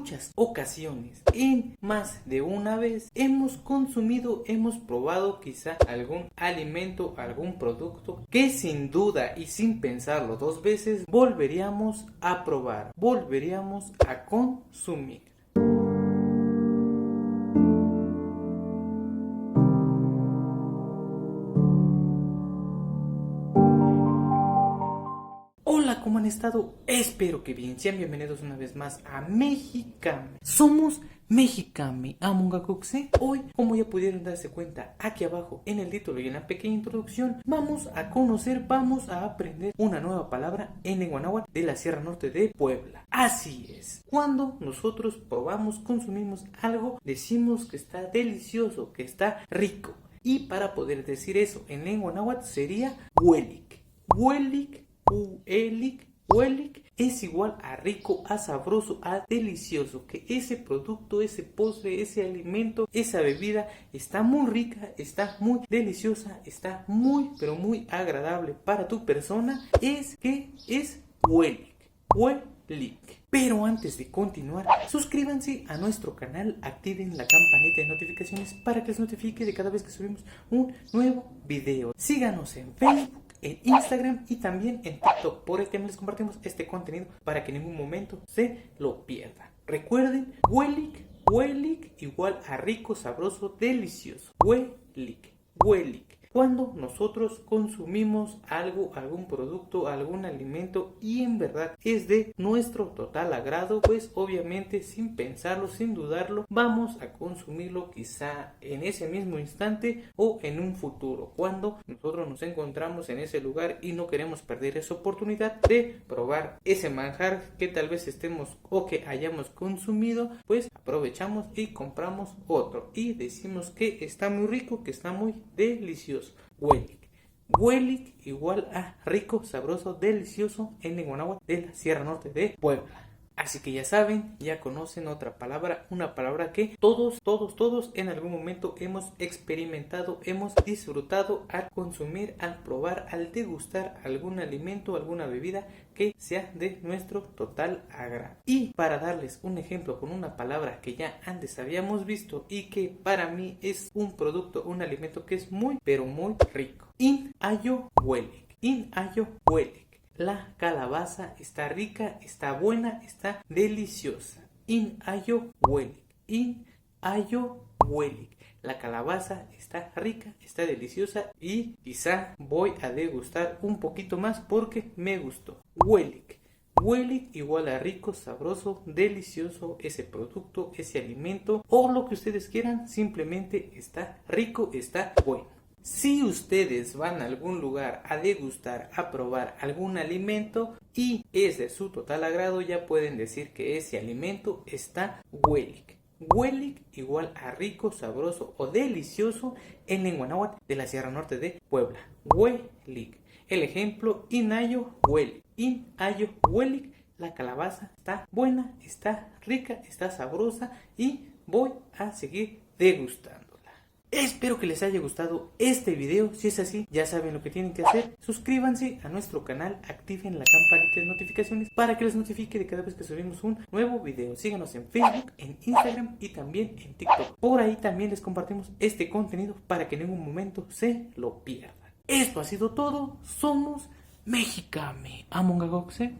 muchas ocasiones, en más de una vez, hemos consumido, hemos probado quizá algún alimento, algún producto que sin duda y sin pensarlo dos veces volveríamos a probar, volveríamos a consumir. Hola, ¿cómo han estado? Espero que bien. Sean bienvenidos una vez más a Mexicame. Somos Mexicame Amongagokse. Hoy, como ya pudieron darse cuenta aquí abajo en el título y en la pequeña introducción, vamos a conocer, vamos a aprender una nueva palabra en lengua náhuatl de la Sierra Norte de Puebla. Así es, cuando nosotros probamos, consumimos algo, decimos que está delicioso, que está rico. Y para poder decir eso en lengua náhuatl sería huelic. Huelic, huelic es igual a rico, a sabroso, a delicioso. Que ese producto, ese postre, ese alimento, esa bebida está muy rica, está muy deliciosa, está muy, pero muy agradable para tu persona. Es huelic. Pero antes de continuar, suscríbanse a nuestro canal, activen la campanita de notificaciones para que les notifique de cada vez que subimos un nuevo video. Síganos en Facebook, en Instagram y también en TikTok. Por ahí también les compartimos este contenido para que en ningún momento se lo pierdan. Recuerden, huelic igual a rico, sabroso, delicioso. Huelic. Cuando nosotros consumimos algo, algún producto, algún alimento y en verdad es de nuestro total agrado, pues obviamente sin pensarlo, sin dudarlo, vamos a consumirlo quizá en ese mismo instante o en un futuro, cuando nosotros nos encontramos en ese lugar y no queremos perder esa oportunidad de probar ese manjar que tal vez estemos o que hayamos consumido, pues aprovechamos y compramos otro y decimos que está muy rico, que está muy delicioso. Huelic igual a rico, sabroso, delicioso en lengua náhuatl de la Sierra Norte de Puebla. Así que ya saben, ya conocen otra palabra, una palabra que todos en algún momento hemos experimentado, hemos disfrutado al consumir, al probar, al degustar algún alimento, alguna bebida que sea de nuestro total agrado. Y para darles un ejemplo con una palabra que ya antes habíamos visto y que para mí es un producto, un alimento que es muy, pero muy rico. In-ayo huelic. La calabaza está rica, está buena, está deliciosa. In-ayo huelic. La calabaza está rica, está deliciosa y quizá voy a degustar un poquito más porque me gustó. Huelic igual a rico, sabroso, delicioso, ese producto, ese alimento o lo que ustedes quieran, simplemente está rico, está bueno. Si ustedes van a algún lugar a degustar, a probar algún alimento y es de su total agrado, ya pueden decir que ese alimento está huelic. Huelic igual a rico, sabroso o delicioso en lengua náhuatl de la Sierra Norte de Puebla. Huelic. El ejemplo, in-ayo huelic. La calabaza está buena, está rica, está sabrosa y voy a seguir degustando. Espero que les haya gustado este video. Si es así, ya saben lo que tienen que hacer. Suscríbanse a nuestro canal, activen la campanita de notificaciones para que les notifique de cada vez que subimos un nuevo video. Síganos en Facebook, en Instagram y también en TikTok. Por ahí también les compartimos este contenido para que en ningún momento se lo pierdan. Esto ha sido todo. Somos Mexicame Amongagokse.